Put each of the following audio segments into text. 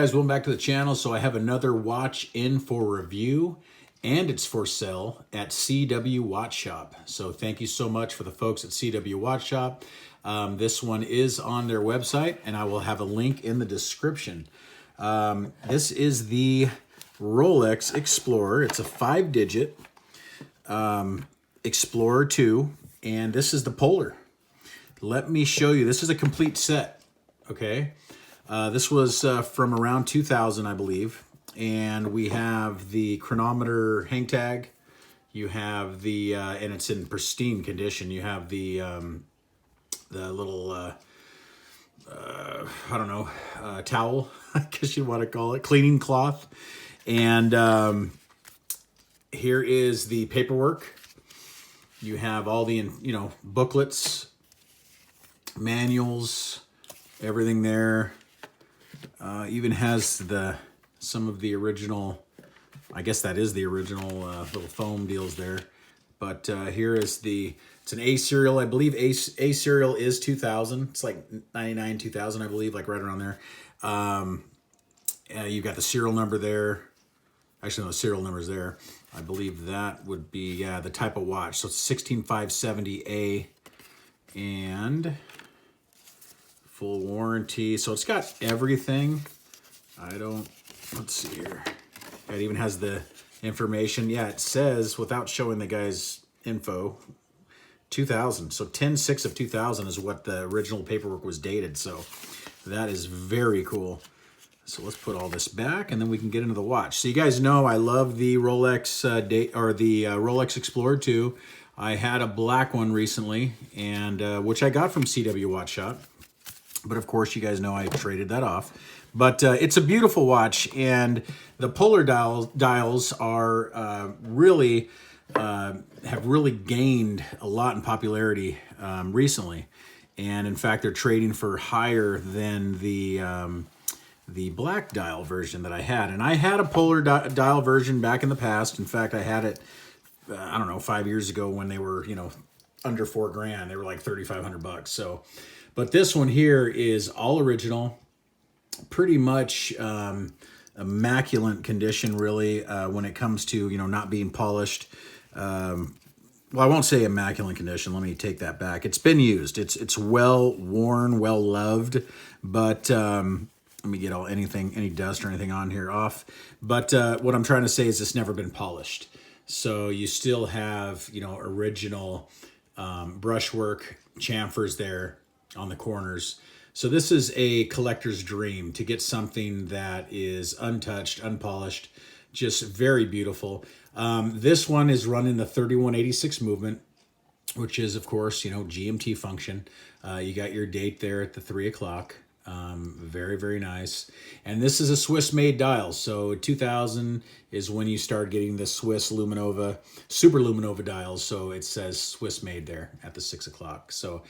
Guys, welcome back to the channel. So I have another watch in for review, and it's for sale at CW Watch Shop. So thank you so much for the folks at CW Watch Shop. This one is on their website, and I will have a link in the description. This is the Rolex Explorer. It's a 5-digit Explorer 2, and this is the Polar. Let me show you. This is a complete set, okay? This was from around 2000, I believe. And we have the chronometer hang tag. You have the, and it's in pristine condition. You have the little, I don't know, towel, I guess you want to call it, cleaning cloth. And here is the paperwork. You have all the, booklets, manuals, everything there. Even has some of the original, I guess that is the original little foam deals there. But here is it's an A serial. I believe A serial is 2000. It's like 99, 2000, I believe, like right around there. You've got the serial number there. Actually, no, the serial number's there. I believe that would be, the type of watch. So it's 16570A and full warranty. So it's got everything. Let's see here. It even has the information. Yeah, it says, without showing the guy's info, 2000. So 10/6 of 2000 is what the original paperwork was dated. So that is very cool. So let's put all this back, and then we can get into the watch. So you guys know I love the Rolex Rolex Explorer 2. I had a black one recently, and which I got from CW Watch Shop. But of course, you guys know I traded that off. But it's a beautiful watch, and the Polar dials are really have really gained a lot in popularity recently. And in fact, they're trading for higher than the black dial version that I had. And I had a Polar dial version back in the past. In fact, I had it, I don't know, 5 years ago when they were, under $4,000. They were like $3,500. So, but this one here is all original, pretty much immaculate condition, really, when it comes to, not being polished. Well, I won't say immaculate condition. Let me take that back. It's been used. It's well worn, well loved, but let me get any dust or anything on here off. But what I'm trying to say is it's never been polished. So you still have, original brushwork, chamfers there on the corners. So this is a collector's dream, to get something that is untouched, unpolished, just very beautiful. This one is running the 3186 movement, which is, of course, GMT function. You got your date there at the 3 o'clock. Very, very nice. And this is a Swiss-made dial. So 2000 is when you start getting the Swiss Luminova, Super Luminova dials. So it says Swiss-made there at the 6 o'clock. So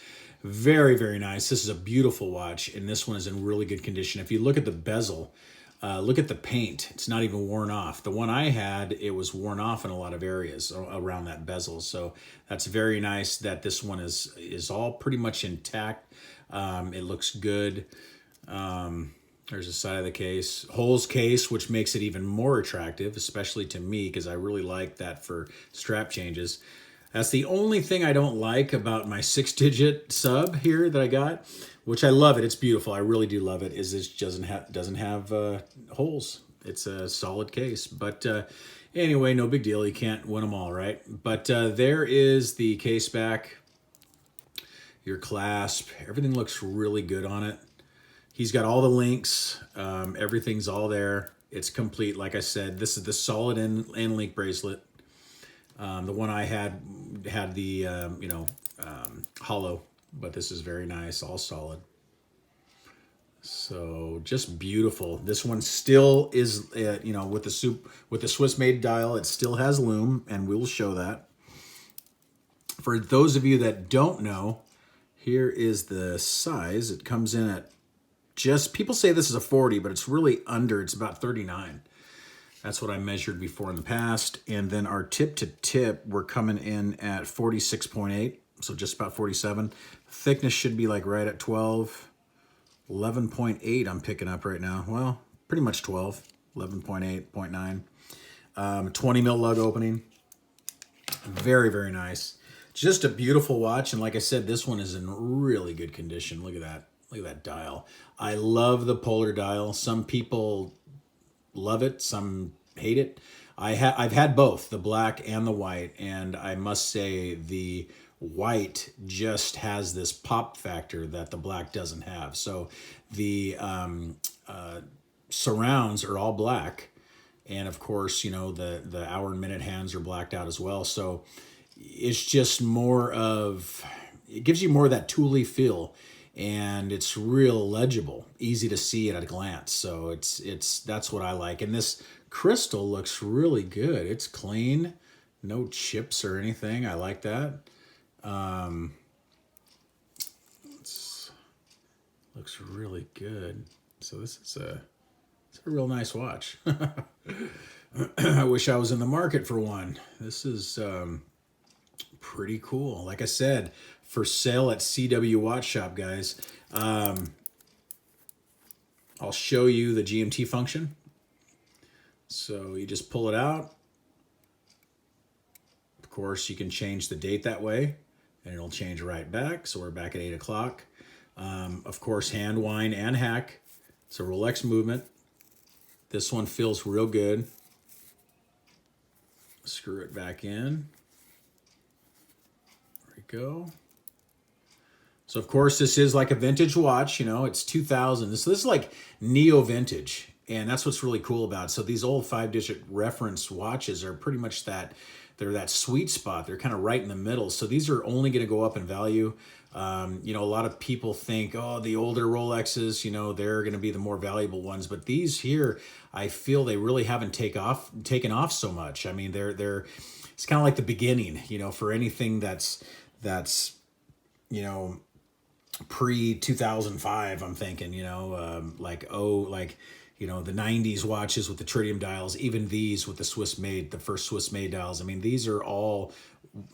very, very nice. This is a beautiful watch, and this one is in really good condition. If you look at the bezel, look at the paint. It's not even worn off. The one I had, it was worn off in a lot of areas around that bezel. So that's very nice that this one is all pretty much intact. It looks good. There's the side of the case. Holes case, which makes it even more attractive, especially to me, because I really like that for strap changes. That's the only thing I don't like about my 6-digit sub here that I got, which I love it. It's beautiful. I really do love it. Is it doesn't have holes. It's a solid case. But anyway, no big deal. You can't win them all, right? But there is the case back. Your clasp. Everything looks really good on it. He's got all the links. Everything's all there. It's complete. Like I said, this is the solid end link bracelet. The one I had the, hollow, but this is very nice, all solid. So just beautiful. This one still is, with the Swiss-made dial, it still has loom, and we'll show that. For those of you that don't know, here is the size. It comes in at people say this is a 40, but it's really under. It's about 39. That's what I measured before in the past. And then our tip to tip, we're coming in at 46.8, so just about 47. Thickness should be like right at 12. 11.8 I'm picking up right now. Well, pretty much 12, 11.8, 0.9. 20 mil lug opening. Very, very nice. Just a beautiful watch. And like I said, this one is in really good condition. Look at that. Look at that dial. I love the polar dial. Some people love it. Some hate it. I've had both, the black and the white. And I must say the white just has this pop factor that the black doesn't have. So the surrounds are all black. And of course, you know, the hour and minute hands are blacked out as well. So it's just more of, it gives you more of that tooly feel, and it's real legible, easy to see at a glance. So that's what I like. And this crystal looks really good. It's clean, no chips or anything. I like that. Looks really good. So this is it's a real nice watch. I wish I was in the market for one. This is pretty cool. Like I said, for sale at CW Watch Shop, guys. I'll show you the GMT function. So you just pull it out. Of course, you can change the date that way, and it'll change right back. So we're back at 8 o'clock. Of course, hand wind and hack. It's a Rolex movement. This one feels real good. Screw it back in. There we go. So of course, this is like a vintage watch. You know, it's 2000. This is like neo vintage, and that's what's really cool about it. So these old 5-digit reference watches are pretty much that. They're that sweet spot. They're kind of right in the middle. So these are only going to go up in value. You know, a lot of people think, oh, the older Rolexes, you know, they're going to be the more valuable ones. But these here, I feel they really haven't taken off so much. I mean, it's kind of like the beginning, you know, for anything that's you know, pre-2005, I'm thinking, you know, you know, the 90s watches with the tritium dials, even these with the first Swiss made dials. I mean, these are all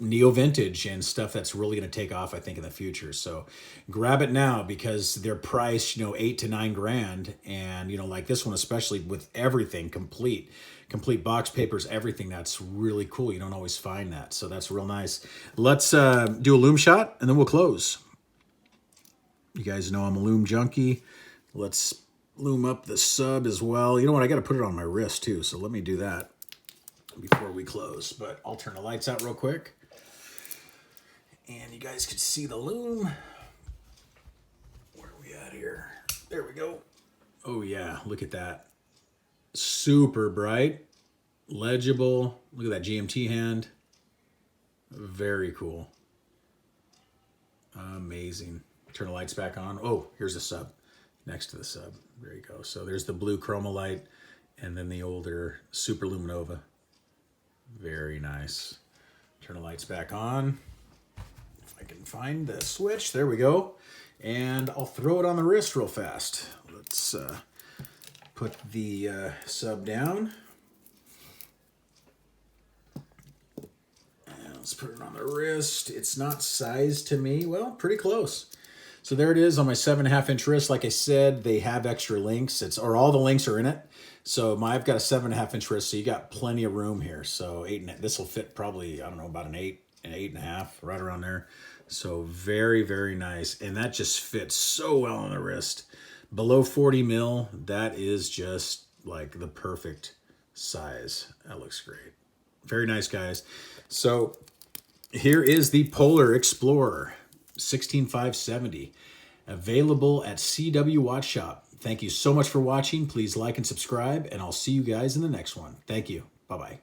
neo vintage and stuff that's really going to take off, I think, in the future. So grab it now, because they're priced, you know, $8 to $9 grand. And, you know, like this one, especially with everything complete box papers, everything, that's really cool. You don't always find that. So that's real nice. Let's do a loom shot and then we'll close. You guys know I'm a loom junkie. Let's loom up the sub as well. You know what? I got to put it on my wrist too. So let me do that before we close. But I'll turn the lights out real quick. And you guys can see the loom. Where are we at here? There we go. Oh yeah, look at that. Super bright, legible. Look at that GMT hand. Very cool. Amazing. Turn the lights back on. Oh, here's the sub. Next to the sub. There you go. So there's the blue chromolite and then the older Super Luminova. Very nice. Turn the lights back on. If I can find the switch. There we go. And I'll throw it on the wrist real fast. Let's put the sub down. And let's put it on the wrist. It's not sized to me. Well, pretty close. So there it is on my 7.5-inch wrist. Like I said, they have extra links. All the links are in it. So I've got a 7.5-inch wrist, so you got plenty of room here. So this will fit probably, I don't know, about an 8.5, right around there. So very, very nice. And that just fits so well on the wrist. Below 40 mil, that is just like the perfect size. That looks great. Very nice, guys. So here is the Polar Explorer 16570, available at CW Watch Shop. Thank you so much for watching. Please like and subscribe, and I'll see you guys in the next one. Thank you. Bye-bye.